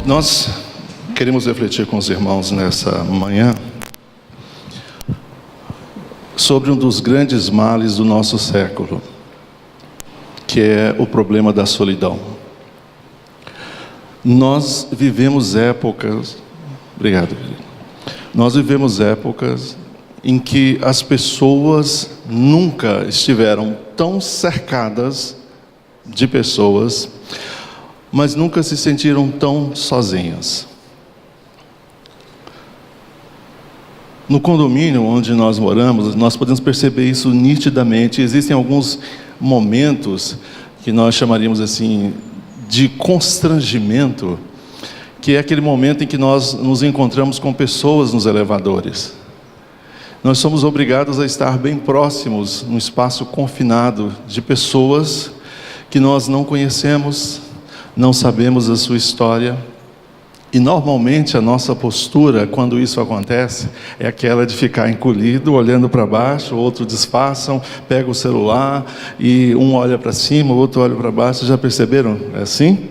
Nós queremos refletir com os irmãos nessa manhã sobre um dos grandes males do nosso século, que é o problema da solidão. Nós vivemos épocas, nós vivemos épocas em que as pessoas nunca estiveram tão cercadas de pessoas, mas nunca se sentiram tão sozinhas. No condomínio onde nós moramos, nós podemos perceber isso nitidamente. Existem alguns momentos que nós chamaríamos assim de constrangimento, que é aquele momento em que nós nos encontramos com pessoas nos elevadores. Nós somos obrigados a estar bem próximos, num espaço confinado, de pessoas que nós não conhecemos, não sabemos a sua história. E normalmente a nossa postura, quando isso acontece, é aquela de ficar encolhido, olhando para baixo, outros disfarçam, pega o celular, e um olha para cima, o outro olha para baixo. Já perceberam? É assim?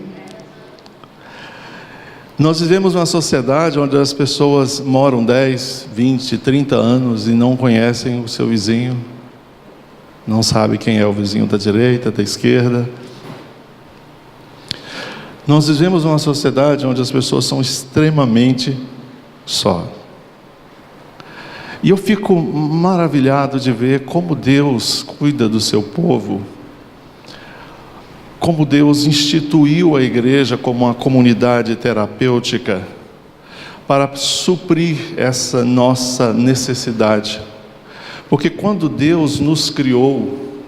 Nós vivemos uma sociedade onde as pessoas moram 10, 20, 30 anos e não conhecem o seu vizinho, não sabe quem é o vizinho da direita, da esquerda. Nós vivemos uma sociedade onde as pessoas são extremamente só. E eu fico maravilhado de ver como Deus cuida do seu povo, como Deus instituiu a igreja como uma comunidade terapêutica para suprir essa nossa necessidade. Porque quando Deus nos criou,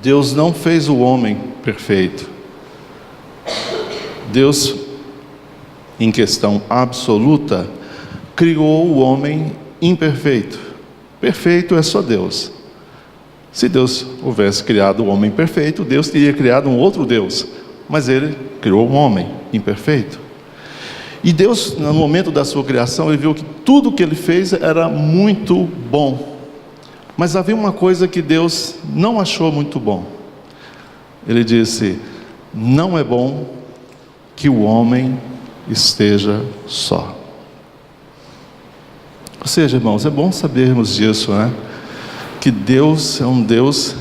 Deus não fez o homem perfeito. Deus, em questão absoluta, criou o homem imperfeito. Perfeito é só Deus. Se Deus houvesse criado o homem perfeito, Deus teria criado um outro Deus. Mas Ele criou um homem imperfeito. E Deus, no momento da sua criação, Ele viu que tudo que Ele fez era muito bom. Mas havia uma coisa que Deus não achou muito bom. Ele disse: não é bom que o homem esteja só. Ou seja, irmãos, é bom sabermos disso, né? Que Deus é um Deus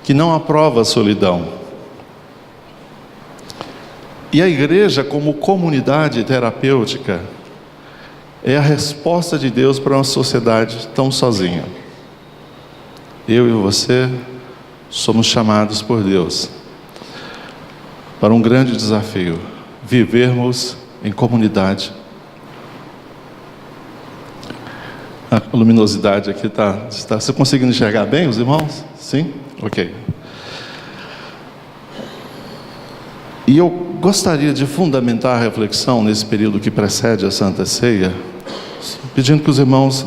que não aprova a solidão. E a igreja, como comunidade terapêutica, é a resposta de Deus para uma sociedade tão sozinha. Eu e você somos chamados por Deus para um grande desafio: vivermos em comunidade. A luminosidade aqui está. Você conseguindo enxergar bem os irmãos? Sim? Ok. E eu gostaria de fundamentar a reflexão nesse período que precede a Santa Ceia, pedindo que os irmãos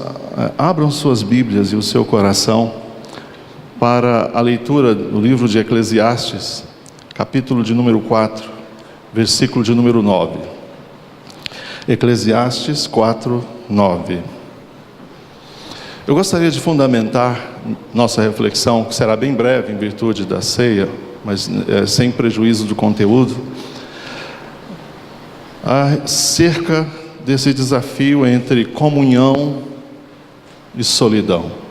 abram suas Bíblias e o seu coração para a leitura do livro de Eclesiastes, capítulo de número 4, versículo de número 9. Eclesiastes 4, 9. Eu gostaria de fundamentar nossa reflexão, que será bem breve em virtude da ceia, mas sem prejuízo do conteúdo, acerca desse desafio entre comunhão e solidão.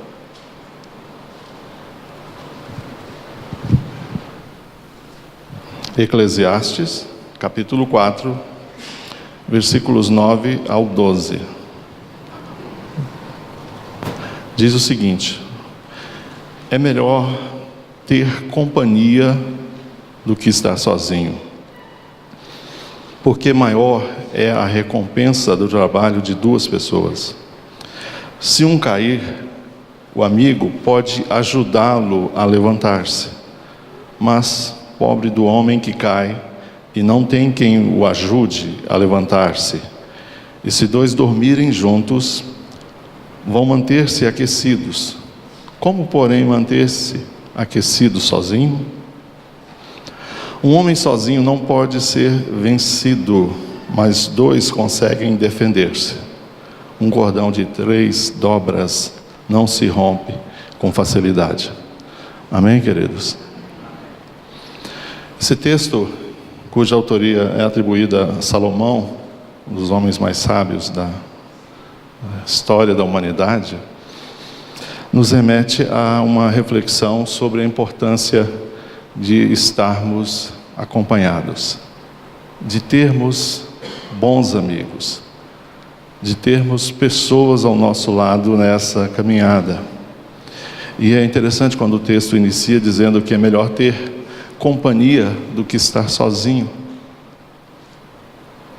Eclesiastes, capítulo 4, versículos 9 ao 12. Diz o seguinte: é melhor ter companhia do que estar sozinho, porque maior é a recompensa do trabalho de duas pessoas. Se um cair, o amigo pode ajudá-lo a levantar-se, mas pobre do homem que cai e não tem quem o ajude a levantar-se. E se dois dormirem juntos, vão manter-se aquecidos. Como, porém, manter-se aquecido sozinho? Um homem sozinho não pode ser vencido, mas dois conseguem defender-se. Um cordão de 3 dobras não se rompe com facilidade. Amém, queridos? Esse texto cuja autoria é atribuída a Salomão, um dos homens mais sábios da história da humanidade, nos remete a uma reflexão sobre a importância de estarmos acompanhados, de termos bons amigos, de termos pessoas ao nosso lado nessa caminhada. E é interessante quando o texto inicia dizendo que é melhor ter companhia do que estar sozinho.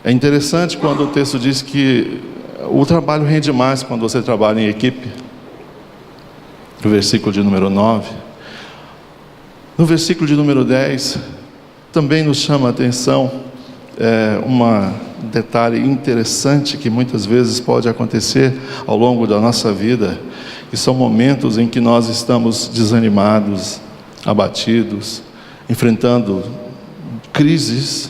É interessante quando o texto diz que o trabalho rende mais quando você trabalha em equipe. No versículo de número 9. No versículo de número 10, também nos chama a atenção um detalhe interessante que muitas vezes pode acontecer ao longo da nossa vida, que são momentos em que nós estamos desanimados, abatidos, enfrentando crises,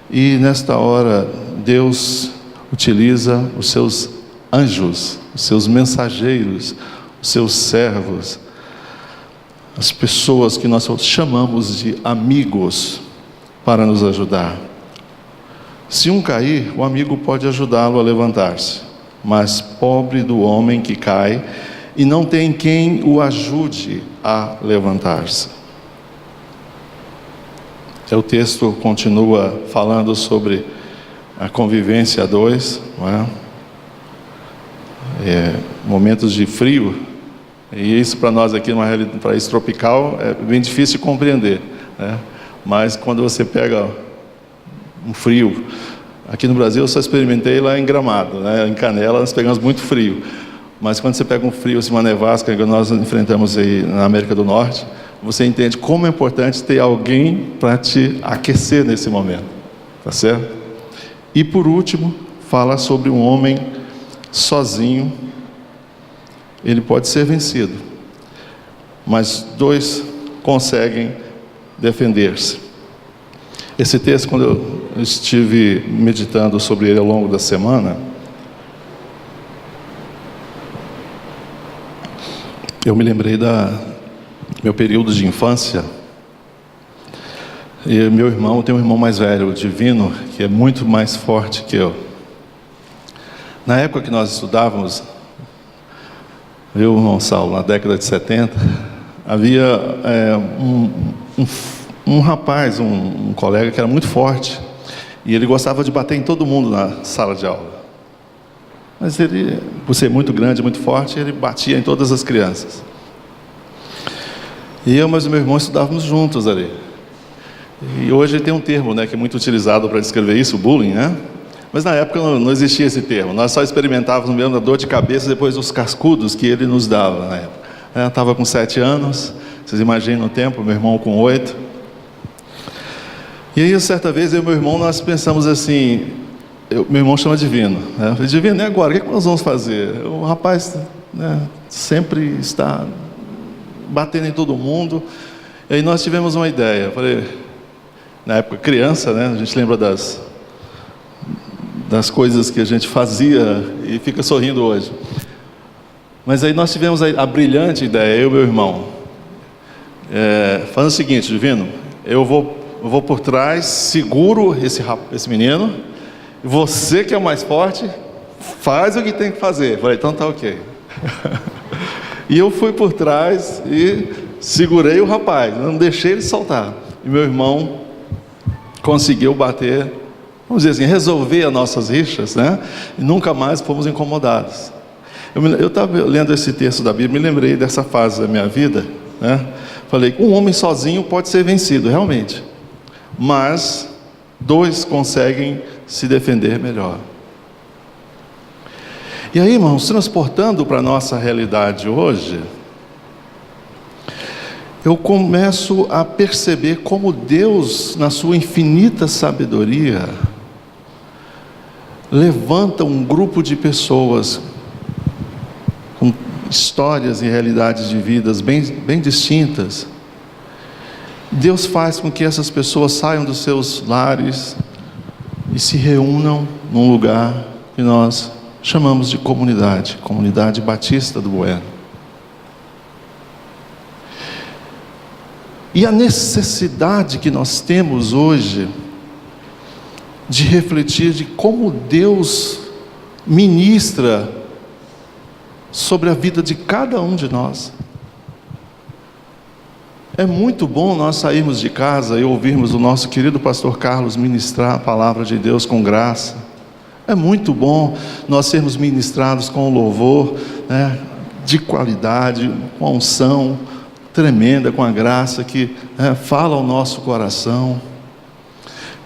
e nesta hora Deus utiliza os seus anjos, os seus mensageiros, os seus servos, as pessoas que nós chamamos de amigos, para nos ajudar. Se um cair, o amigo pode ajudá-lo a levantar-se, mas pobre do homem que cai e não tem quem o ajude a levantar-se. O texto continua falando sobre a convivência a dois, não é? Momentos de frio, e isso para nós aqui numa país tropical é bem difícil de compreender, né? Mas quando você pega um frio, aqui no Brasil eu só experimentei lá em Gramado, né? Em Canela nós pegamos muito frio, mas quando você pega um frio, assim, uma nevasca que nós enfrentamos aí na América do Norte, você entende como é importante ter alguém para te aquecer nesse momento, tá certo? E por último, fala sobre um homem sozinho. Ele pode ser vencido, mas dois conseguem defender-se. Esse texto, quando eu estive meditando sobre ele ao longo da semana, eu me lembrei meu período de infância. E meu irmão, tem um irmão mais velho, o Divino, que é muito mais forte que eu. Na época que nós estudávamos, eu e o irmão Saulo, na década de 70, havia um rapaz, um colega que era muito forte, e ele gostava de bater em todo mundo na sala de aula. Mas ele, por ser muito grande, muito forte, ele batia em todas as crianças. E eu, mas o meu irmão estudávamos juntos ali. E hoje tem um termo, né, que é muito utilizado para descrever isso, o bullying, né? Mas na época não existia esse termo. Nós só experimentávamos mesmo a dor de cabeça depois dos cascudos que ele nos dava na época. Eu estava com 7 anos, vocês imaginam o tempo, meu irmão com 8. E aí, certa vez, eu e meu irmão, nós pensamos assim, meu irmão chama Divino, né? Eu falei, Divino, e agora? O que nós vamos fazer? O rapaz, né, sempre está batendo em todo mundo. E aí nós tivemos uma ideia. Eu falei, na época criança, né, a gente lembra das coisas que a gente fazia e fica sorrindo hoje. Mas aí nós tivemos a brilhante ideia, eu e meu irmão, fazendo o seguinte, Divino, eu vou por trás, seguro esse menino, e você que é o mais forte, faz o que tem que fazer. Eu falei, então tá ok. E eu fui por trás e segurei o rapaz, não deixei ele soltar. E meu irmão conseguiu bater, vamos dizer assim, resolver as nossas rixas, né? E nunca mais fomos incomodados. Eu estava lendo esse texto da Bíblia, me lembrei dessa fase da minha vida, né? Falei, um homem sozinho pode ser vencido, realmente. Mas dois conseguem se defender melhor. E aí, irmãos, transportando para a nossa realidade hoje, eu começo a perceber como Deus, na sua infinita sabedoria, levanta um grupo de pessoas com histórias e realidades de vidas bem distintas. Deus faz com que essas pessoas saiam dos seus lares e se reúnam num lugar que nós chamamos de Comunidade Batista do Bueno. E a necessidade que nós temos hoje de refletir de como Deus ministra sobre a vida de cada um de nós. É muito bom nós sairmos de casa e ouvirmos o nosso querido pastor Carlos ministrar a palavra de Deus com graça. É muito bom nós sermos ministrados com louvor, né, de qualidade, com a unção tremenda, com a graça que fala ao nosso coração.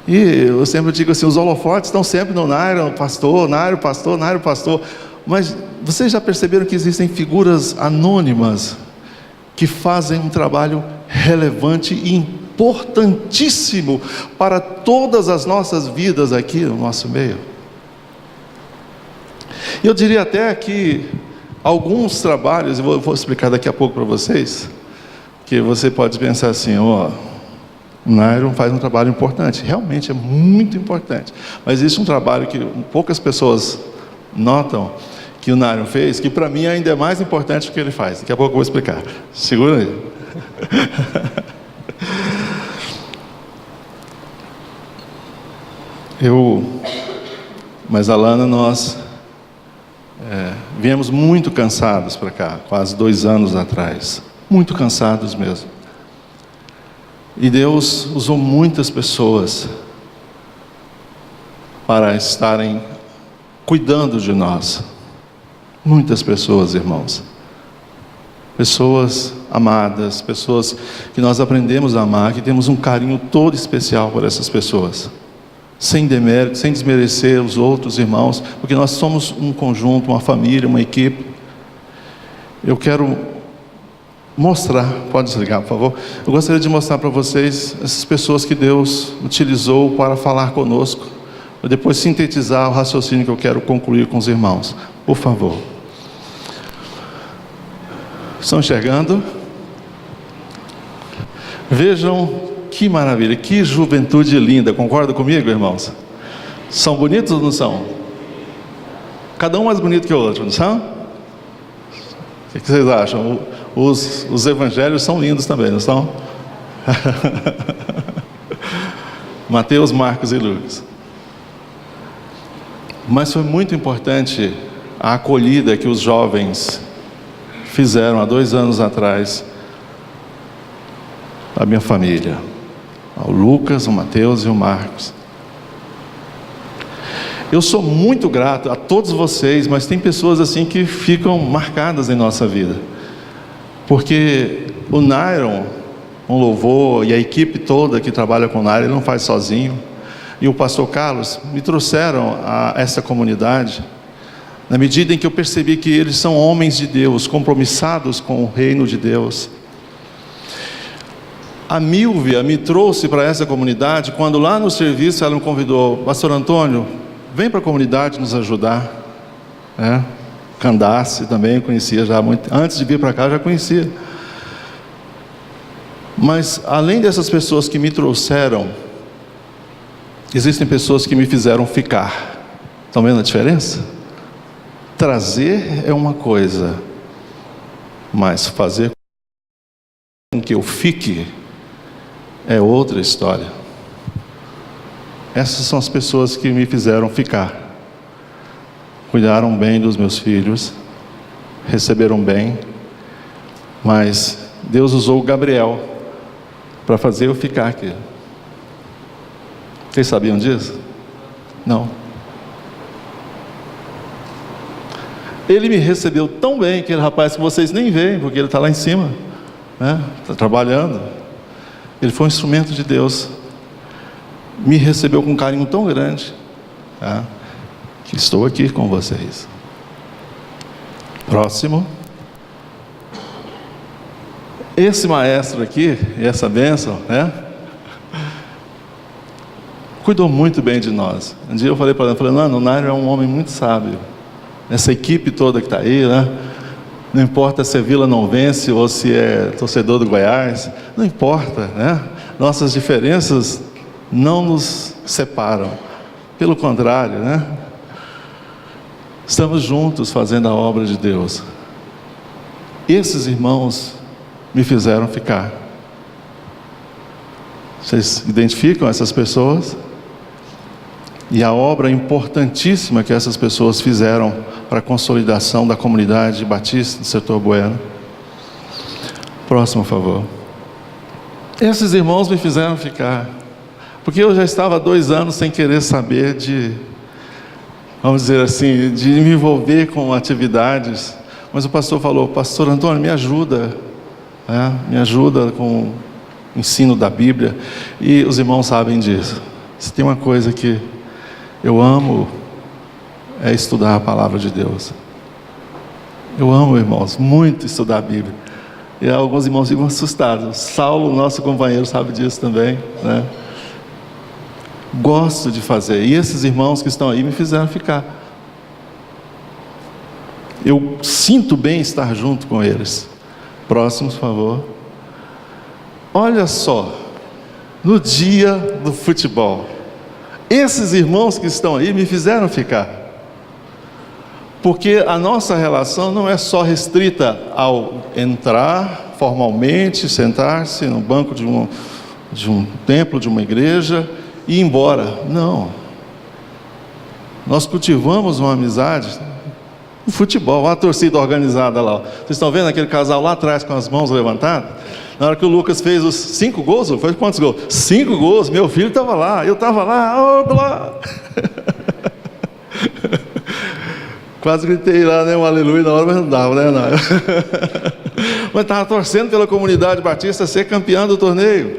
E eu sempre digo assim, os holofotes estão sempre no Nairo, pastor, Nairo, pastor, Nairo, pastor. Mas vocês já perceberam que existem figuras anônimas que fazem um trabalho relevante e importantíssimo para todas as nossas vidas aqui no nosso meio? Eu diria até que alguns trabalhos, eu vou explicar daqui a pouco para vocês, que você pode pensar assim, o Nairo faz um trabalho importante, realmente é muito importante, mas existe um trabalho que poucas pessoas notam, que o Nairo fez, que para mim ainda é mais importante do que ele faz. Daqui a pouco eu vou explicar. Segura aí. Mas a Lana, nós viemos muito cansados para cá, quase 2 anos atrás. Muito cansados mesmo. E Deus usou muitas pessoas para estarem cuidando de nós. Muitas pessoas, irmãos. Pessoas amadas, pessoas que nós aprendemos a amar, que temos um carinho todo especial por essas pessoas. Sem demérito, sem desmerecer os outros irmãos, porque nós somos um conjunto, uma família, uma equipe. Eu quero mostrar, pode desligar, por favor. Eu gostaria de mostrar para vocês essas pessoas que Deus utilizou para falar conosco. Eu depois sintetizar o raciocínio que eu quero concluir com os irmãos. Por favor. Estão enxergando? Vejam que maravilha, que juventude linda. Concorda comigo, irmãos? São bonitos ou não são? Cada um mais bonito que o outro, não são? O que vocês acham? Os evangelhos são lindos também, não são? Mateus, Marcos e Lucas. Mas foi muito importante a acolhida que os jovens fizeram há 2 anos atrás a minha família, o Lucas, o Mateus e o Marcos. Eu sou muito grato a todos vocês, mas tem pessoas assim que ficam marcadas em nossa vida, porque o Nairon, um louvor, e a equipe toda que trabalha com o Nairon, ele não faz sozinho, e o pastor Carlos me trouxeram a essa comunidade, na medida em que eu percebi que eles são homens de Deus, compromissados com o reino de Deus. A Milvia me trouxe para essa comunidade, quando lá no serviço ela me convidou, pastor Antônio, vem para a comunidade nos ajudar. Candace também eu conhecia já muito, antes de vir para cá eu já conhecia. Mas além dessas pessoas que me trouxeram, existem pessoas que me fizeram ficar. Estão vendo a diferença? Trazer é uma coisa, mas fazer com que eu fique é outra história. Essas são as pessoas que me fizeram ficar. Cuidaram bem dos meus filhos, receberam bem, mas Deus usou o Gabriel para fazer eu ficar aqui. Vocês sabiam disso? Não. Ele me recebeu tão bem, aquele rapaz que vocês nem veem, porque ele está lá em cima, está trabalhando. Ele foi um instrumento de Deus. Me recebeu com um carinho tão grande, que estou aqui com vocês. Próximo. Esse maestro aqui, essa bênção, cuidou muito bem de nós. Um dia eu falei para ele, não, o Nairo é um homem muito sábio. Essa equipe toda que está aí, não importa se é Vila Não Vence ou se é torcedor do Goiás, não importa, nossas diferenças não nos separam, pelo contrário, estamos juntos fazendo a obra de Deus. Esses irmãos me fizeram ficar. Vocês identificam essas pessoas? e a obra importantíssima que essas pessoas fizeram para a consolidação da comunidade batista do setor Bueno. Próximo, por favor. Esses irmãos me fizeram ficar, porque eu já estava há 2 anos sem querer saber de, vamos dizer assim, de me envolver com atividades, mas o pastor falou: pastor Antônio, me ajuda, me ajuda com o ensino da Bíblia, e os irmãos sabem disso. Se tem uma coisa que eu amo, é estudar a palavra de Deus. Eu amo, irmãos, muito estudar a Bíblia. E alguns irmãos ficam assustados. Saulo, nosso companheiro, sabe disso também, né? Gosto de fazer. E esses irmãos que estão aí me fizeram ficar. Eu sinto bem estar junto com eles. Próximos, por favor. Olha só, no dia do futebol, esses irmãos que estão aí me fizeram ficar. Porque a nossa relação não é só restrita ao entrar formalmente, sentar-se no banco de um templo, de uma igreja e ir embora. Não. Nós cultivamos uma amizade no futebol. Olha a torcida organizada lá. Vocês estão vendo aquele casal lá atrás com as mãos levantadas? Na hora que o Lucas fez os 5 gols, foi quantos gols? 5 gols, meu filho estava lá, eu estava lá, blá. Quase gritei lá, né, um aleluia na hora, mas não dava, né, não. Mas estava torcendo pela comunidade batista ser campeã do torneio.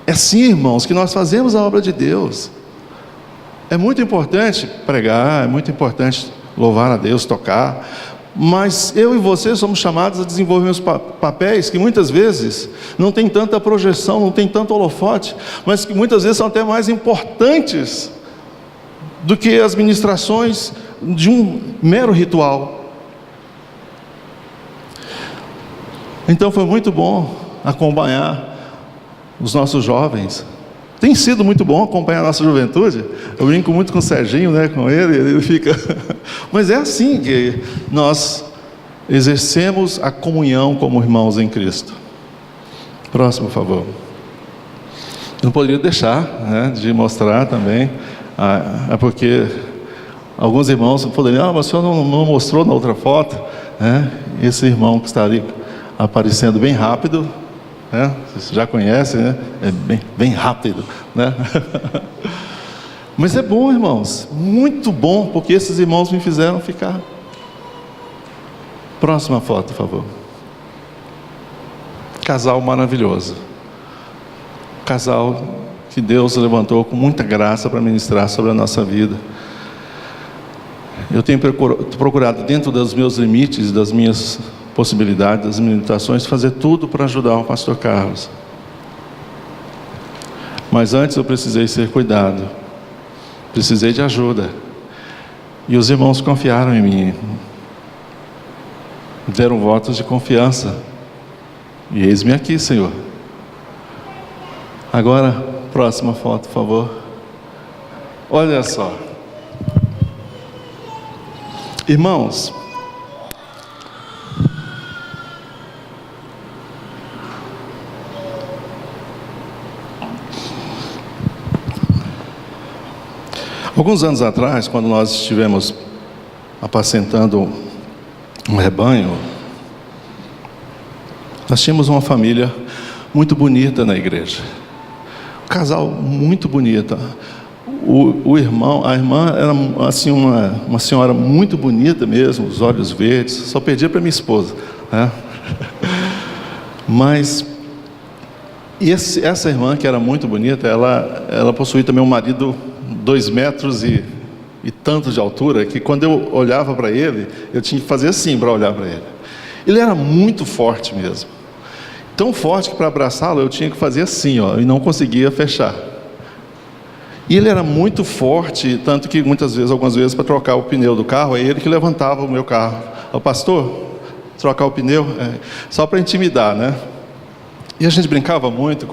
É assim, irmãos, que nós fazemos a obra de Deus. É muito importante pregar, é muito importante louvar a Deus, tocar, mas eu e você somos chamados a desenvolver os papéis que muitas vezes não tem tanta projeção, não tem tanto holofote, mas que muitas vezes são até mais importantes do que as ministrações de um mero ritual. Então foi muito bom acompanhar os nossos jovens. Tem sido muito bom acompanhar a nossa juventude. Eu brinco muito com o Serginho, né, com ele fica... Mas é assim que nós exercemos a comunhão como irmãos em Cristo. Próximo, por favor. Não poderia deixar, né, de mostrar também, porque alguns irmãos poderiam: mas o senhor não mostrou na outra foto, né? Esse irmão que está ali aparecendo bem rápido, né? Vocês já conhecem, né? É bem rápido, né? Mas é bom, irmãos, muito bom, porque esses irmãos me fizeram ficar. Próxima foto, por favor. Casal maravilhoso. Casal que Deus levantou com muita graça para ministrar sobre a nossa vida. Eu tenho procurado, dentro dos meus limites, das minhas possibilidades, das minhas limitações, fazer tudo para ajudar o pastor Carlos. Mas antes eu precisei ser cuidado, precisei de ajuda, e os irmãos confiaram em mim, deram votos de confiança, e eis-me aqui, Senhor. Agora, próxima foto, por favor. Olha só, irmãos, alguns anos atrás, quando nós estivemos apacentando um rebanho, nós tínhamos uma família muito bonita na igreja, um casal muito bonito. A irmã era assim uma senhora muito bonita mesmo, os olhos verdes, só perdia para minha esposa, né? Mas essa irmã, que era muito bonita, ela possuía também um marido 2 metros e tanto de altura, que quando eu olhava para ele, eu tinha que fazer assim para olhar para ele. Ele era muito forte mesmo, tão forte que para abraçá-lo eu tinha que fazer assim, ó, e não conseguia fechar. E ele era muito forte, tanto que algumas vezes para trocar o pneu do carro, é ele que levantava o meu carro. O pastor, trocar o pneu, só para intimidar, né? E a gente brincava muito,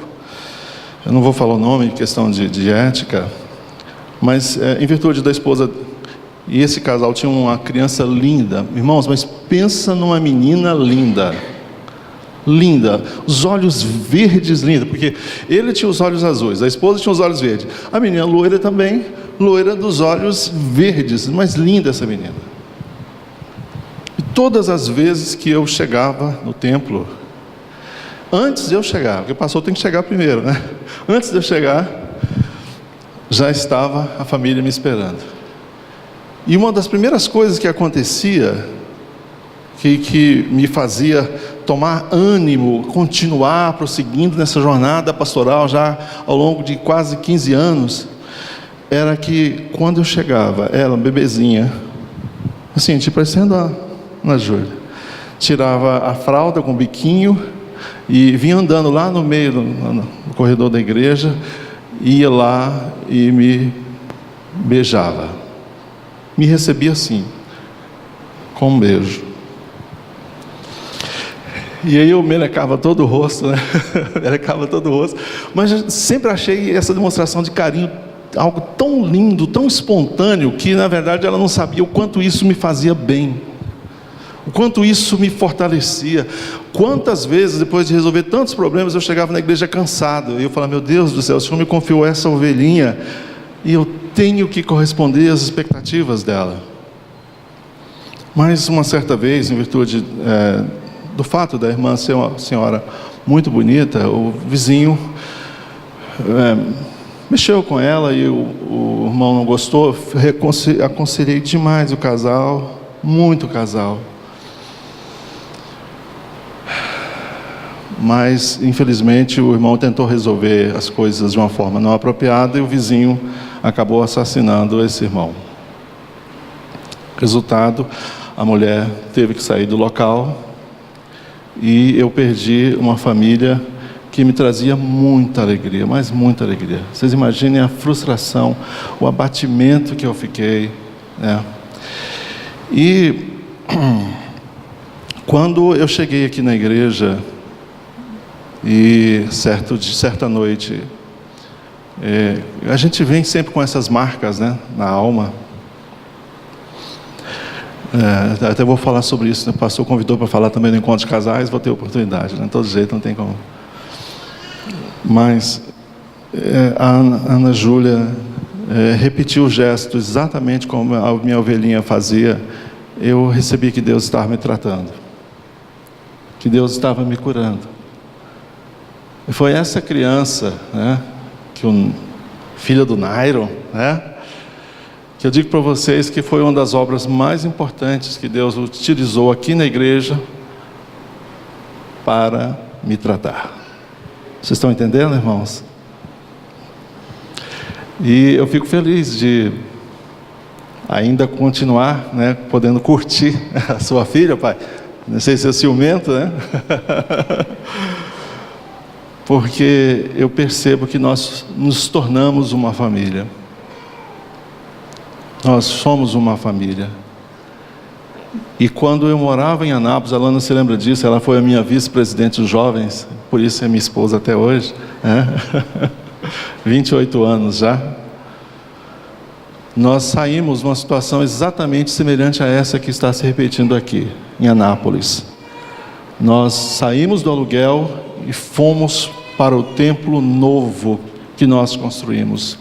eu não vou falar o nome, questão de ética, mas em virtude da esposa, e esse casal tinha uma criança linda, irmãos, mas pensa numa menina linda, linda, os olhos verdes, linda, porque ele tinha os olhos azuis, a esposa tinha os olhos verdes, a menina loira também, loira dos olhos verdes, mas linda essa menina. E todas as vezes que eu chegava no templo, antes de eu chegar, porque o pastor tem que chegar primeiro, né? Antes de eu chegar, já estava a família me esperando. E uma das primeiras coisas que acontecia, que me fazia tomar ânimo, continuar prosseguindo nessa jornada pastoral já ao longo de quase 15 anos, era que quando eu chegava, ela, bebezinha, assim, tipo parecendo a Ana Júlia, tirava a fralda com o biquinho e vinha andando lá no meio no corredor da igreja, ia lá e me beijava, me recebia assim, com um beijo. E aí eu melecava todo o rosto, né? Melecava todo o rosto, mas eu sempre achei essa demonstração de carinho algo tão lindo, tão espontâneo, que na verdade ela não sabia o quanto isso me fazia bem, o quanto isso me fortalecia. Quantas vezes, depois de resolver tantos problemas, eu chegava na igreja cansado, e eu falava, meu Deus do céu, o Senhor me confiou essa ovelhinha, e eu tenho que corresponder às expectativas dela. Mas uma certa vez, em virtude do fato da irmã ser uma senhora muito bonita, o vizinho mexeu com ela e o irmão não gostou. Aconselhei demais o casal, muito casal. Mas, infelizmente, o irmão tentou resolver as coisas de uma forma não apropriada e o vizinho acabou assassinando esse irmão. Resultado, a mulher teve que sair do local e eu perdi uma família que me trazia muita alegria, mas muita alegria. Vocês imaginem a frustração, o abatimento que eu fiquei, né? E quando eu cheguei aqui na igreja, e certa noite, a gente vem sempre com essas marcas, né, na alma. Até vou falar sobre isso, né? O pastor convidou para falar também no encontro de casais, vou ter oportunidade, né? De todo jeito, não tem como. Mas a Ana Júlia repetiu o gesto exatamente como a minha ovelhinha fazia. Eu recebi que Deus estava me tratando, que Deus estava me curando. E foi essa criança, né, filha do Nairon, né, que eu digo para vocês que foi uma das obras mais importantes que Deus utilizou aqui na igreja para me tratar. Vocês estão entendendo, irmãos? E eu fico feliz de ainda continuar, né, podendo curtir a sua filha, pai. Não sei se é ciumento, né? Porque eu percebo que nós nos tornamos uma família. Nós somos uma família. E quando eu morava em Anápolis, a Lana se lembra disso, ela foi a minha vice-presidente dos jovens, por isso é minha esposa até hoje, né? 28 anos já. Nós saímos de uma situação exatamente semelhante a essa que está se repetindo aqui, em Anápolis. Nós saímos do aluguel e fomos para o templo novo que nós construímos.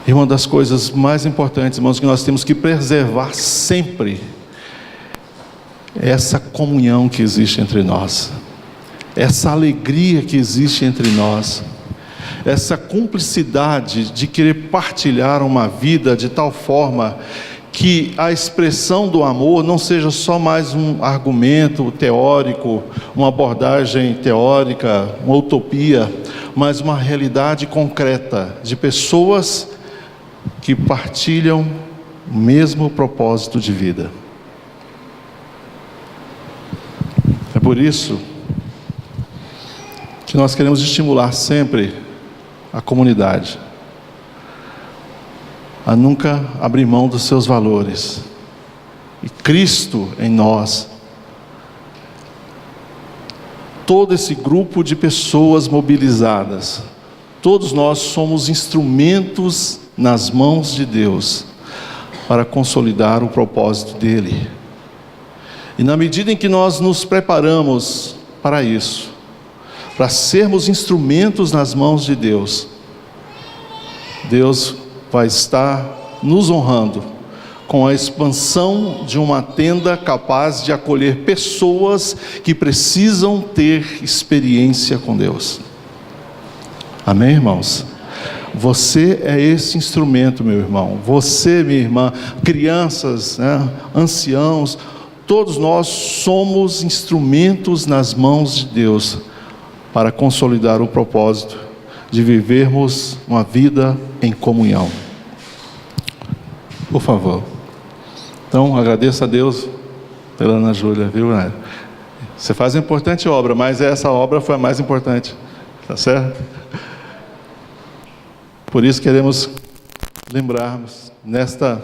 E uma das coisas mais importantes, irmãos, que nós temos que preservar sempre é essa comunhão que existe entre nós, essa alegria que existe entre nós, essa cumplicidade de querer partilhar uma vida de tal forma que a expressão do amor não seja só mais um argumento teórico, uma abordagem teórica, uma utopia, mas uma realidade concreta de pessoas que partilham o mesmo propósito de vida. É por isso que nós queremos estimular sempre a comunidade a nunca abrir mão dos seus valores. E Cristo em nós, todo esse grupo de pessoas mobilizadas, todos nós somos instrumentos nas mãos de Deus para consolidar o propósito dele. E na medida em que nós nos preparamos para isso, para sermos instrumentos nas mãos de Deus, Deus vai estar nos honrando com a expansão de uma tenda capaz de acolher pessoas que precisam ter experiência com Deus. Amém, irmãos? Você é esse instrumento, meu irmão. Você, minha irmã, crianças, né, anciãos, todos nós somos instrumentos nas mãos de Deus para consolidar o propósito de vivermos uma vida em comunhão. Por favor. Então, agradeço a Deus pela Ana Júlia, viu, né? Você faz uma importante obra, mas essa obra foi a mais importante, tá certo? Por isso queremos lembrarmos, nesta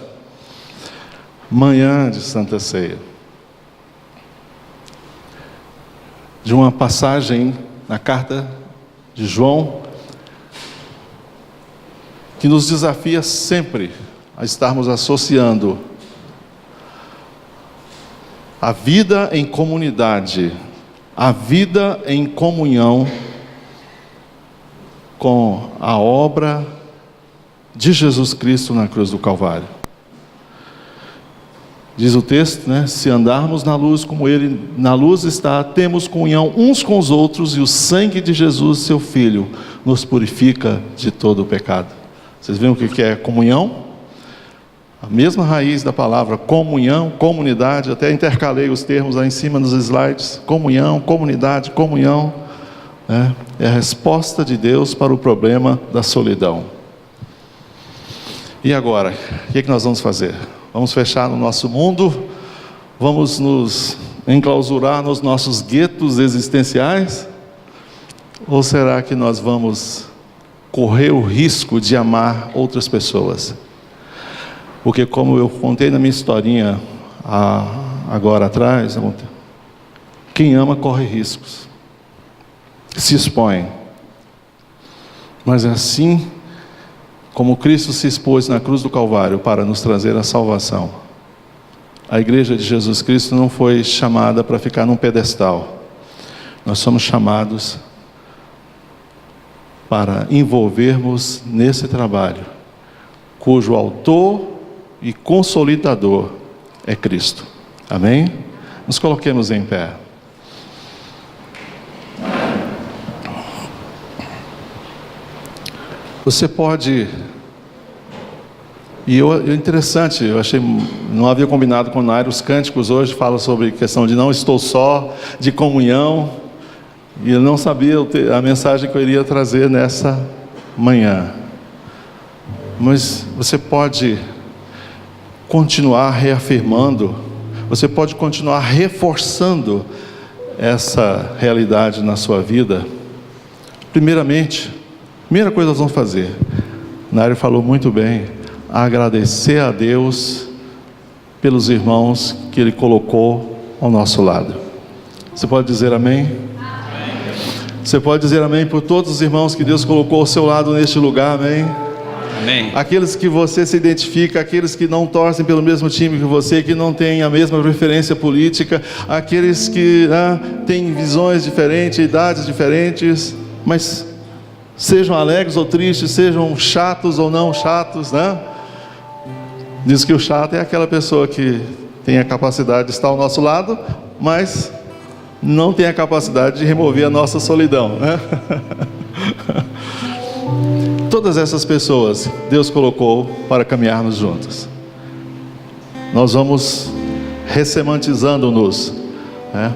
manhã de Santa Ceia, de uma passagem na carta de João, que nos desafia sempre a estarmos associando a vida em comunidade, a vida em comunhão com a obra de Jesus Cristo na cruz do Calvário. Diz o texto, né? Se andarmos na luz como Ele na luz está, temos comunhão uns com os outros, e o sangue de Jesus, seu Filho, nos purifica de todo o pecado. Vocês viram o que é comunhão? A mesma raiz da palavra comunhão, comunidade, até intercalei os termos lá em cima nos slides. Comunhão, comunidade, comunhão, né? É a resposta de Deus para o problema da solidão. E agora, o que nós vamos fazer? Vamos fechar no nosso mundo? Vamos nos enclausurar nos nossos guetos existenciais? Ou será que nós vamos correr o risco de amar outras pessoas? Porque, como eu contei na minha historinha agora atrás, quem ama corre riscos, se expõe. Mas é assim como Cristo se expôs na cruz do Calvário para nos trazer a salvação. A igreja de Jesus Cristo não foi chamada para ficar num pedestal. Nós somos chamados para envolvermos nesse trabalho, cujo autor e consolidador é Cristo. Amém? Nos coloquemos em pé. Você pode, e é interessante, eu achei, não havia combinado com o Nairo, os cânticos hoje falam sobre questão de não estou só, de comunhão, e eu não sabia a mensagem que eu iria trazer nessa manhã. Mas você pode continuar reafirmando, você pode continuar reforçando essa realidade na sua vida. Primeiramente, primeira coisa que nós vamos fazer, Nário falou muito bem, agradecer a Deus pelos irmãos que Ele colocou ao nosso lado. Você pode dizer amém? Amém. Você pode dizer amém por todos os irmãos que Deus colocou ao seu lado neste lugar, amém? Amém. Aqueles que você se identifica, aqueles que não torcem pelo mesmo time que você, que não têm a mesma preferência política, aqueles que têm visões diferentes, idades diferentes, mas sejam alegres ou tristes, sejam chatos ou não chatos, né? Diz que o chato é aquela pessoa que tem a capacidade de estar ao nosso lado, mas não tem a capacidade de remover a nossa solidão, né? Todas essas pessoas Deus colocou para caminharmos juntos. Nós vamos ressemantizando-nos, né?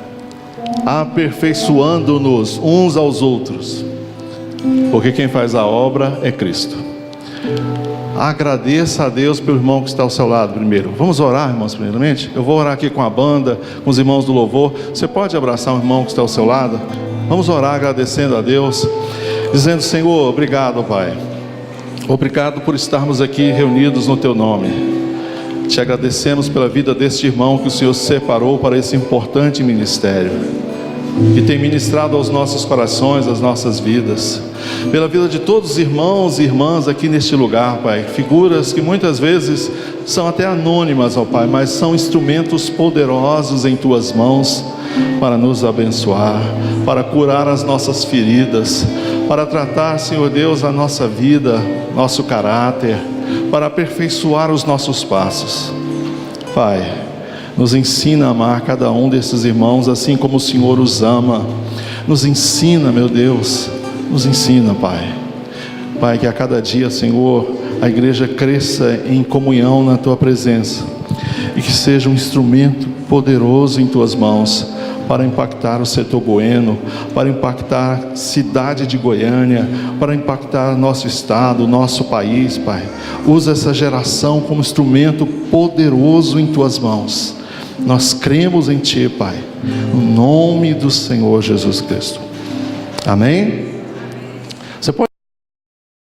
Aperfeiçoando-nos uns aos outros, porque quem faz a obra é Cristo. Agradeça a Deus pelo irmão que está ao seu lado primeiro. Vamos orar, irmãos, primeiramente? Eu vou orar aqui com a banda, com os irmãos do louvor. Você pode abraçar o irmão que está ao seu lado? Vamos orar agradecendo a Deus, dizendo: Senhor, obrigado, Pai. Obrigado por estarmos aqui reunidos no Teu nome. Te agradecemos pela vida deste irmão que o Senhor separou para esse importante ministério. que tem ministrado aos nossos corações, às nossas vidas, pela vida de todos os irmãos e irmãs aqui neste lugar, Pai, figuras que muitas vezes são até anônimas, ó Pai, mas são instrumentos poderosos em Tuas mãos, para nos abençoar, para curar as nossas feridas, para tratar, Senhor Deus, a nossa vida, nosso caráter, para aperfeiçoar os nossos passos. Pai, nos ensina a amar cada um desses irmãos, assim como o Senhor os ama. Nos ensina, meu Deus, nos ensina, Pai. Pai, que a cada dia, Senhor, a igreja cresça em comunhão na Tua presença, e que seja um instrumento poderoso em Tuas mãos, para impactar o setor Bueno, para impactar a cidade de Goiânia, para impactar nosso estado, nosso país, Pai. Usa essa geração como instrumento poderoso em Tuas mãos. Nós cremos em Ti, Pai, no nome do Senhor Jesus Cristo. Amém?